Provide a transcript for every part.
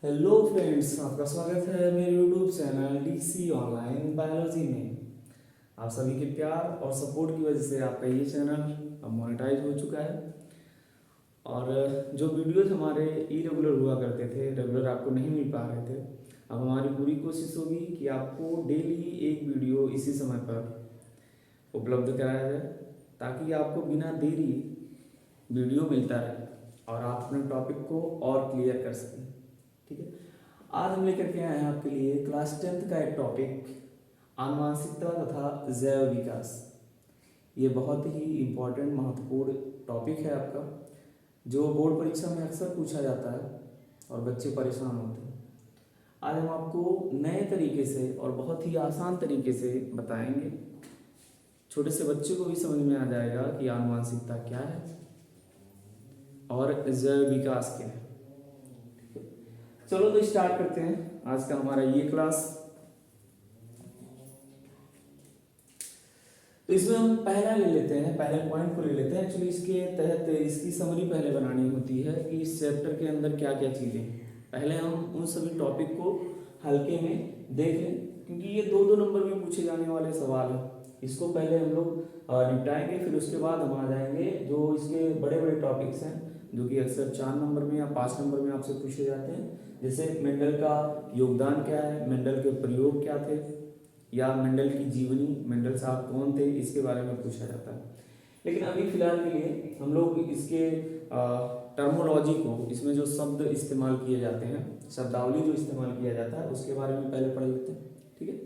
Hello friends, आपका स्वागत है मेरे YouTube channel DC online biology में। आप सभी के प्यार और सपोर्ट की वजह से आपका ये चैनल अब मोनेटाइज हो चुका है। और जो वीडियोज हमारे इरेगुलर हुआ करते थे, रेगुलर आपको नहीं मिल पा रहे थे, अब हमारी पूरी कोशिश होगी कि आपको डेली एक वीडियो इसी समय पर उपलब्ध कराया जाए, ताकि आपको बिना देरी वीडियो मिलता रहे और आप अपने टॉपिक को और क्लियर कर सकें। ठीक है, आज हम लेकर के आए हैं आपके लिए क्लास 10th का एक टॉपिक, आनुवांशिकता तथा जैव विकास। ये बहुत ही इम्पोर्टेंट महत्वपूर्ण टॉपिक है आपका, जो बोर्ड परीक्षा में अक्सर पूछा जाता है और बच्चे परेशान होते हैं। आज हम आपको नए तरीके से और बहुत ही आसान तरीके से बताएंगे, छोटे से बच्चे को भी समझ में आ जाएगा कि आनुवांशिकता क्या है और जैव विकास क्या है। चलो तो स्टार्ट करते हैं आज का हमारा ये क्लास। तो इसमें हम पहला ले लेते हैं, पहले पॉइंट को ले लेते हैं। एक्चुअली इसके तहत इसकी समरी पहले बनानी होती है कि इस चैप्टर के अंदर क्या क्या चीज़ें हैं। पहले हम उन सभी टॉपिक को हल्के में देख लें, क्योंकि ये दो दो नंबर में पूछे जाने वाले सवाल हैं। इसको पहले हम लोग निपटाएंगे, फिर उसके बाद हम आ जाएंगे जो इसके बड़े बड़े टॉपिक्स हैं, जो कि अक्सर 4 नंबर में या 5 नंबर में आपसे पूछे जाते हैं। जैसे मेंडल का योगदान क्या है, मेंडल के प्रयोग क्या थे, या मेंडल की जीवनी, मेंडल साहब कौन थे, इसके बारे में पूछा जाता है। लेकिन अभी फिलहाल के लिए हम लोग इसके टर्मोलॉजी को, इसमें जो शब्द इस्तेमाल किए जाते हैं, शब्दावली जो इस्तेमाल किया जाता है, उसके बारे में पहले पढ़ लेते हैं। ठीक है,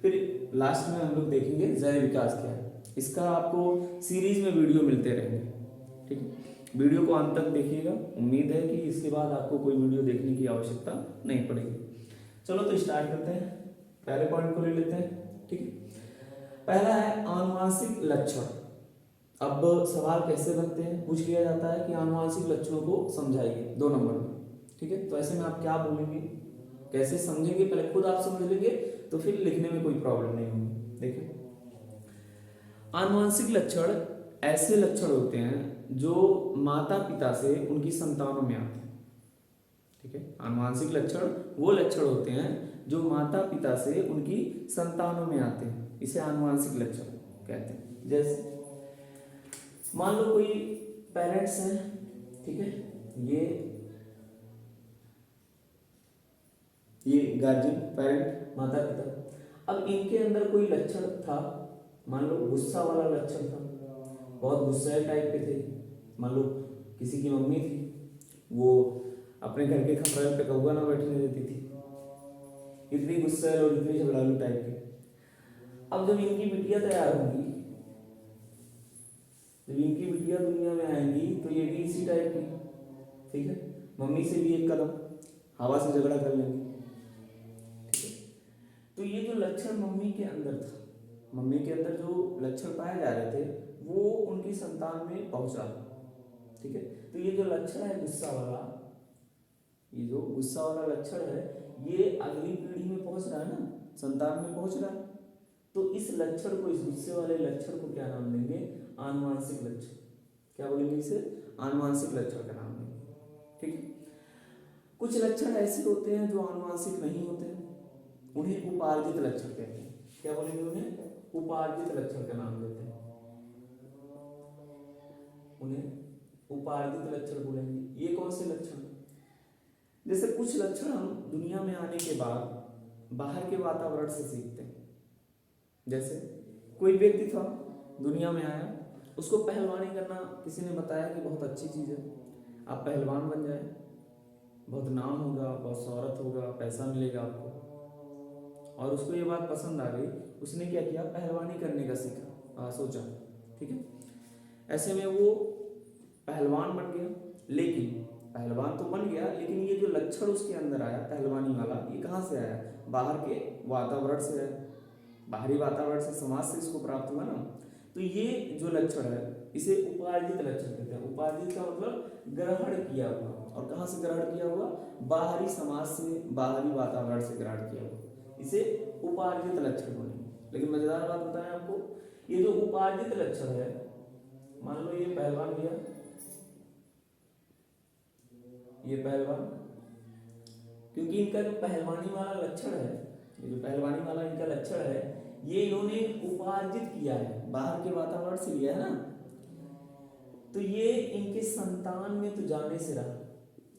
फिर लास्ट में हम लोग देखेंगे जैव विकास क्या है। इसका आपको सीरीज में वीडियो मिलते रहेंगे। ठीक है, वीडियो को अंत तक देखिएगा। उम्मीद है कि इसके बाद आपको कोई वीडियो देखने की आवश्यकता नहीं पड़ेगी। चलो तो स्टार्ट करते हैं, पहले पॉइंट को ले लेते हैं। ठीक है, पहला है आनुवांशिक लक्षण। अब सवाल कैसे बनते हैं, पूछ लिया जाता है कि आनुवांशिक लक्षणों को समझाइए 2 नंबर में। ठीक है, तो ऐसे में आप क्या बोलेंगे, कैसे समझेंगे, पहले खुद आप समझ लेंगे तो फिर लिखने में कोई प्रॉब्लम नहीं होगी। देखिए, आनुवांशिक लक्षण ऐसे लक्षण होते हैं जो माता पिता से उनकी संतानों में आते हैं। ठीक है, आनुवांशिक लक्षण वो लक्षण होते हैं जो माता पिता से उनकी संतानों में आते हैं, इसे आनुवांशिक लक्षण कहते हैं। जैसे मान लो कोई पेरेंट्स हैं, ठीक है, ये गार्जियन, पेरेंट, माता पिता। अब इनके अंदर कोई लक्षण था, मान लो गुस्सा वाला लक्षण था, बहुत गुस्सैल टाइप के थे। मान लो किसी की मम्मी थी, वो अपने घर के खपरेल पे कौवा ना बैठने देती थी, इतनी गुस्सैल और इतनी झगड़ालू टाइप के। अब जब इनकी बिटिया तैयार होगी, जब इनकी बिटिया दुनिया में आएंगी, तो ये भी इसी टाइप की। ठीक है, मम्मी से भी एक कदम हवा से झगड़ा कर लेंगे। ठीक है, तो ये जो लक्षण मम्मी के अंदर था, मम्मी के अंदर जो लक्षण पाए जा रहे थे, वो उनकी संतान में पहुंचा। ठीक है, तो ये जो लक्षण है गुस्सा वाला, ये जो गुस्सा वाला लक्षण है, ये अगली पीढ़ी में पहुंच रहा है ना, संतान में पहुंच रहा है। तो इस लक्षण को, इस गुस्से वाले लक्षण को क्या नाम देंगे, आनुवांशिक लक्षण। क्या बोलेंगे इसे, आनुवांशिक लक्षण का नाम देंगे। ठीक है, कुछ लक्षण ऐसे होते हैं जो आनुवांशिक नहीं होते हैं, उन्हें उपार्जित लक्षण कहते हैं। क्या बोलेंगे, उन्हें उपार्जित लक्षण का नाम देते हैं, उन्हें उपार्जित लक्षण बोलेंगे। ये कौन से लक्षण, जैसे कुछ लक्षण हम दुनिया में आने के बाद बाहर के वातावरण से सीखते हैं। जैसे कोई व्यक्ति था, दुनिया में आया, उसको पहलवानी करना किसी ने बताया कि बहुत अच्छी चीज़ है, आप पहलवान बन जाए, बहुत नाम होगा, बहुत शोहरत होगा, पैसा मिलेगा आपको। और उसको ये बात पसंद आ गई, उसने क्या किया, पहलवानी करने का सोचा। ठीक है, ऐसे में वो पहलवान बन गया। लेकिन पहलवान तो बन गया, लेकिन ये जो लक्षण उसके अंदर आया पहलवानी वाला, ये कहाँ से आया, बाहर के वातावरण से आया, बाहरी वातावरण से, समाज से इसको प्राप्त हुआ ना। तो ये जो लक्षण है, इसे उपार्जित लक्षण कहते हैं। उपार्जित का मतलब ग्रहण किया हुआ। और कहाँ से ग्रहण किया हुआ, बाहरी समाज से, बाहरी वातावरण से ग्रहण किया हुआ, इसे उपार्जित लक्षण बोलेंगे। लेकिन मजेदार बात बताएं आपको, ये जो उपार्जित लक्षण है, मान लो ये पहलवान भैया, ये पहलवान, क्योंकि इनका जो पहलवानी वाला लक्षण है, ये जो पहलवानी वाला इनका लक्षण है, ये इन्होंने उपार्जित किया है, बाहर के वातावरण से लिया है ना, तो ये इनके संतान में तो जाने से रहा,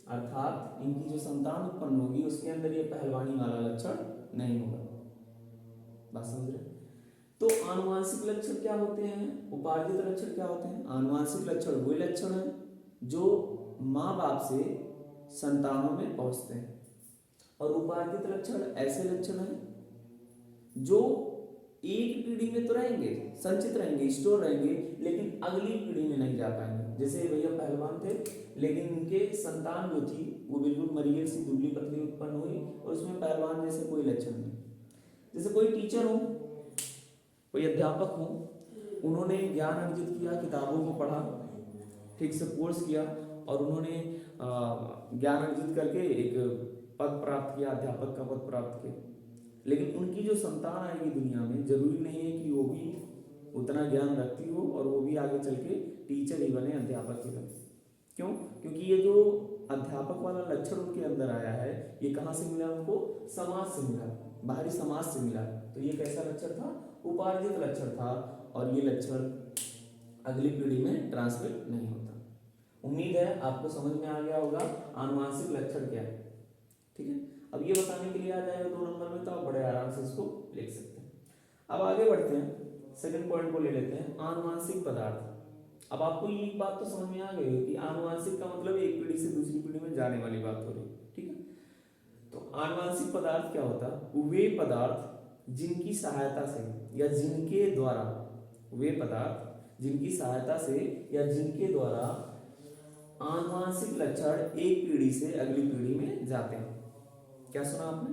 अर्थात इनकी जो संतान उत्पन्न होगी उसके अंदर ये पहलवानी वाला लक्षण नहीं होगा। बात समझ रहे? तो आनुवांशिक लक्षण क्या होते हैं, उपार्जित लक्षण क्या होते हैं? आनुवांशिक लक्षण वे लक्षण हैं जो माँ बाप से संतानों में पहुंचते हैं, और उपार्जित लक्षण ऐसे लक्षण हैं जो एक पीढ़ी में तो रहेंगे, संचित रहेंगे, स्टोर रहेंगे, लेकिन अगली पीढ़ी में नहीं जा पाएंगे। जैसे भैया पहलवान थे, लेकिन उनके संतान जो थी वो बिल्कुल मरीज सी दुबली पतली उत्पन्न हुई, और उसमें पहलवान जैसे कोई लक्षण नहीं। जैसे कोई टीचर हो, कोई अध्यापक हो, उन्होंने ज्ञान अर्जित किया, किताबों को पढ़ा, ठीक से कोर्स किया, और उन्होंने ज्ञान अर्जित करके एक पद प्राप्त किया, अध्यापक का पद प्राप्त किया, लेकिन उनकी जो संतान आएगी दुनिया में, जरूरी नहीं है कि वो भी उतना ज्ञान रखती हो और वो भी आगे चल के टीचर ही बने, अध्यापक ही बने। क्यों? क्योंकि ये जो अध्यापक वाला लक्षण उनके अंदर आया है, ये कहाँ से मिला उनको? समाज से मिला, बाहरी समाज से मिला। तो ये कैसा लक्षण था? उपार्जित लक्षण था, और ये लक्षण अगली पीढ़ी में ट्रांसमिट नहीं होता। उम्मीद है आपको समझ में आ गया होगा आनुवांशिक लक्षण क्या है। ठीक है, अब ये बताने के लिए आ जाएगा 2 नंबर में, तो आप बड़े आराम से इसको लिख सकते हैं। अब आगे बढ़ते हैं, सेकंड पॉइंट को ले लेते हैं, आनुवांशिक पदार्थ। अब आपको ये बात तो समझ में आ गई है कि आनुवांशिक का मतलब एक पीढ़ी से दूसरी पीढ़ी में जाने वाली बात हो रही है। ठीक है, तो आनुवांशिक पदार्थ क्या होता है? वे पदार्थ जिनकी सहायता से या जिनके द्वारा, वे पदार्थ जिनकी सहायता से या जिनके द्वारा आनुवांशिक लक्षण एक पीढ़ी से अगली पीढ़ी में जाते हैं। क्या सुना आपने?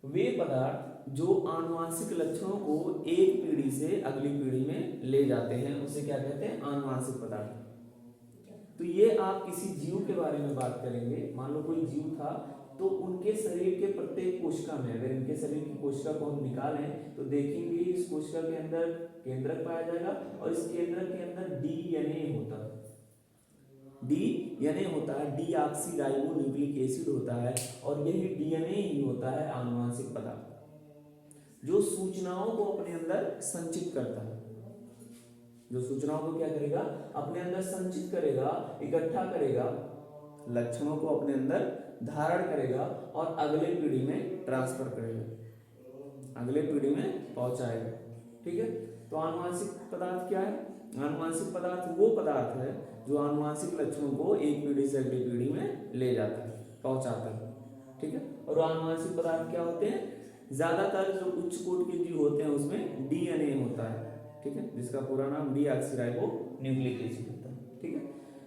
वे पदार्थ जो आनुवांशिक लक्षणों को एक पीढ़ी से अगली पीढ़ी में ले जाते हैं, उसे क्या कहते हैं? आनुवांशिक पदार्थ। तो ये आप किसी जीव के बारे में बात करेंगे, मान लो कोई जीव था, तो उनके शरीर के प्रत्येक कोशिका में, अगर इनके शरीर की कोशिका को हम निकालें तो देखेंगे इस कोशिका के अंदर केंद्रक पाया जाएगा, और इस केंद्रक के अंदर डीएनए होता है। डीएनए होता है, डीऑक्सीराइबो न्यूक्लिक एसिड होता है, और यही डीएनए ही होता है आनुवांशिक पदार्थ, जो सूचनाओं को अपने अंदर संचित करता है। जो सूचनाओं को क्या करेगा? अपने अंदर संचित करेगा, इकट्ठा करेगा, लक्षणों को अपने अंदर धारण करेगा, और अगले पीढ़ी में ट्रांसफर करेगा, अगले पीढ़ी में पहुंचाएगा। ठीक है, तो आनुवांशिक पदार्थ क्या है? आनुवांशिक पदार्थ वो पदार्थ है जो आनुवांशिक लक्षणों को एक पीढ़ी से अगली पीढ़ी में ले जाता है, पहुंचाता है। ठीक है, और आनुवांशिक पदार्थ क्या होते हैं? ज्यादातर जो उच्च कोटि के जीव होते हैं उसमें डीएनए होता है। ठीक है, जिसका पूरा नाम डीऑक्सीराइबो न्यूक्लिक एसिड होता है। ठीक है,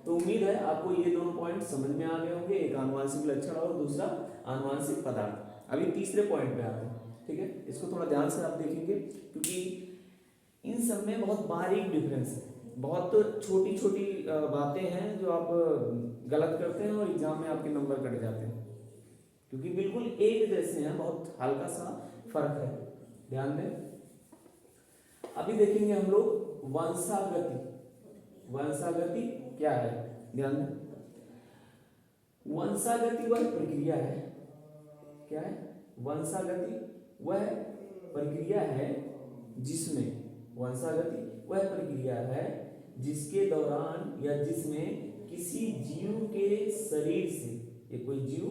तो उम्मीद है आपको ये दोनों पॉइंट समझ में आ गए होंगे, एक आनुवांशिक लक्षण और दूसरा आनुवांशिक पदार्थ। अभी तीसरे पॉइंट पे आते हैं। ठीक है, इसको थोड़ा ध्यान से आप देखेंगे, क्योंकि इन सब में बहुत बारीक डिफरेंस है, बहुत छोटी छोटी बातें हैं जो आप गलत करते हैं और एग्जाम में आपके नंबर कट जाते हैं, क्योंकि बिल्कुल एक जैसे हैं, बहुत हल्का सा फर्क है। ध्यान दें। अभी देखेंगे हम लोग वंशागति। वंशागति क्या है? ध्यान दें। वंशागति वह प्रक्रिया है, क्या है? वंशागति वह प्रक्रिया है जिसमें, वंशागति वह प्रक्रिया है जिसके दौरान या जिसमें किसी जीव के शरीर से, ये कोई जीव,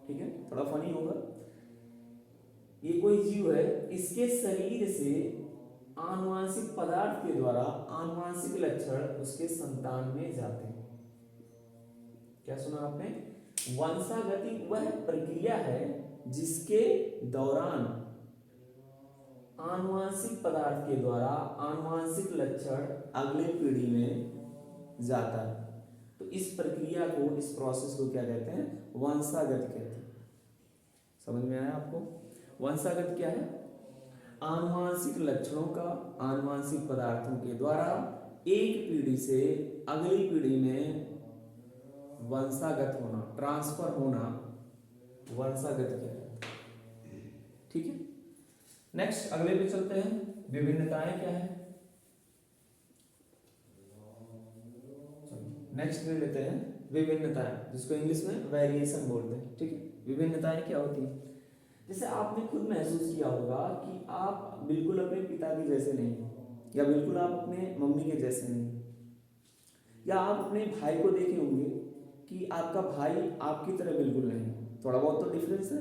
ठीक है, थोड़ा फनी होगा, ये कोई जीव है, इसके शरीर से आनुवांशिक पदार्थ के द्वारा आनुवांशिक लक्षण उसके संतान में जाते हैं। क्या सुना आपने? वंशागति वह प्रक्रिया है जिसके दौरान आनुवांशिक पदार्थ के द्वारा आनुवांशिक लक्षण अगली पीढ़ी में जाता है। तो इस प्रक्रिया को, इस प्रोसेस को क्या कहते हैं? वंशागति कहते हैं। समझ में आया आपको? वंशागति क्या है? आनुवांशिक लक्षणों का आनुवांशिक पदार्थों के द्वारा एक पीढ़ी से अगली पीढ़ी में वंशागत होना, ट्रांसफर होना, वंशागत कहलाता है। ठीक है, नेक्स्ट अगले पे चलते हैं। विभिन्नताएं क्या है? नेक्स्ट ले लेते हैं विभिन्नताएं, जिसको इंग्लिश में वेरिएशन बोलते हैं, ठीक है। विभिन्नताएं क्या होती हैं? जैसे आपने खुद महसूस किया होगा कि आप बिल्कुल अपने पिता के जैसे नहीं हैं, या बिल्कुल आप अपने मम्मी के जैसे नहीं हैं, या आप अपने भाई को देखे होंगे कि आपका भाई आपकी तरह बिल्कुल नहीं है, थोड़ा बहुत तो डिफरेंस है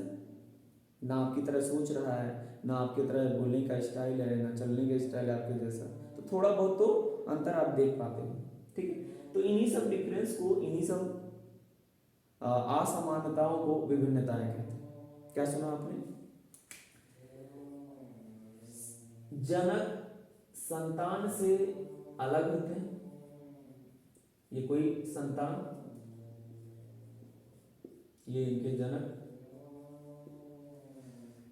ना, आपकी तरह सोच रहा है ना, आपकी तरह बोलने का स्टाइल है ना, चलने का स्टाइल है आपके जैसा, तो थोड़ा बहुत तो अंतर आप देख पाते हैं, ठीक है। तो इन्हीं सब डिफरेंस को, इन्हीं सब असमानताओं को विभिन्नताएं कहते हैं। क्या सुना आपने? जनक संतान से अलग होते हैं, ये कोई संतान, ये इनके जनक,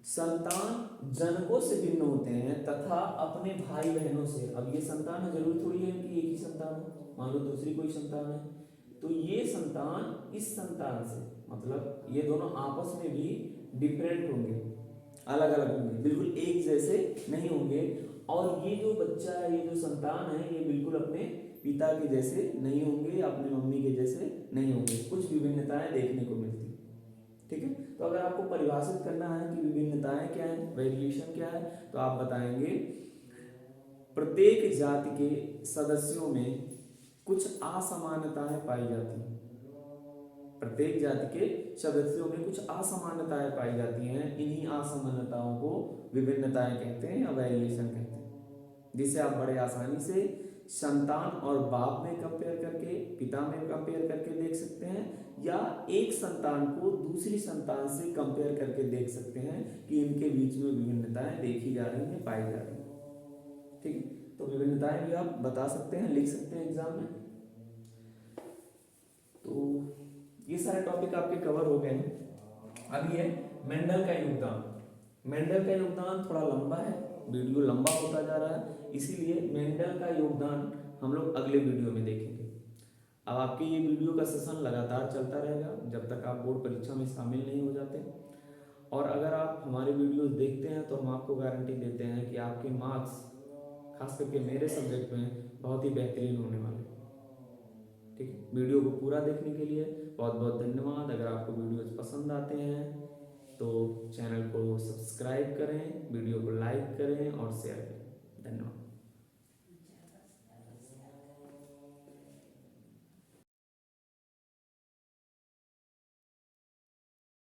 संतान जनकों से भिन्न होते हैं तथा अपने भाई बहनों से। अब ये संतान है, जरूरी थोड़ी है कि एक ही संतान हो, मान लो दूसरी कोई संतान है, तो ये संतान इस संतान से, मतलब ये दोनों आपस में भी डिफरेंट होंगे, अलग अलग होंगे, बिल्कुल एक जैसे नहीं होंगे। और ये जो बच्चा है, ये जो संतान है, ये बिल्कुल अपने पिता के जैसे नहीं होंगे, अपनी मम्मी के जैसे नहीं होंगे, कुछ विभिन्नताएं देखने को मिलती, ठीक है। तो अगर आपको परिभाषित करना है कि विभिन्नताएं क्या है, वेरिएशन क्या है, तो आप बताएंगे प्रत्येक जाति के सदस्यों में कुछ असमानताएं पाई जाती हैं। प्रत्येक जाति के सदस्यों में कुछ असमानताएं पाई जाती हैं, इन्हीं असमानताओं को विभिन्नताएं कहते हैं या वेरिएशन कहते हैं, जिसे आप बड़े आसानी से संतान और बाप में कंपेयर करके, पिता में कंपेयर करके देख सकते हैं, या एक संतान को दूसरी संतान से कंपेयर करके देख सकते हैं कि इनके बीच में विभिन्नताएं देखी जा रही हैं, पाई जा रही हैं, ठीक है। तो विभिन्नताएं भी आप बता सकते हैं, लिख सकते हैं एग्जाम में। तो ये सारे टॉपिक आपके कवर हो गए हैं। अब ये मेंडल का योगदान, मेंडल का योगदान थोड़ा लंबा है, वीडियो लंबा होता जा रहा है, इसीलिए मेंडल का योगदान हम लोग अगले वीडियो में देखेंगे। अब आपके ये वीडियो का सेशन लगातार चलता रहेगा जब तक आप बोर्ड परीक्षा में शामिल नहीं हो जाते, और अगर आप हमारे वीडियोस देखते हैं तो हम आपको गारंटी देते हैं कि आपके मार्क्स खास करके मेरे सब्जेक्ट में बहुत ही बेहतरीन होने वाले हैं, ठीक है। वीडियो को पूरा देखने के लिए बहुत बहुत धन्यवाद। अगर आपको वीडियोस पसंद आते हैं तो चैनल को सब्सक्राइब करें, वीडियो को लाइक करें और शेयर करें। धन्यवाद।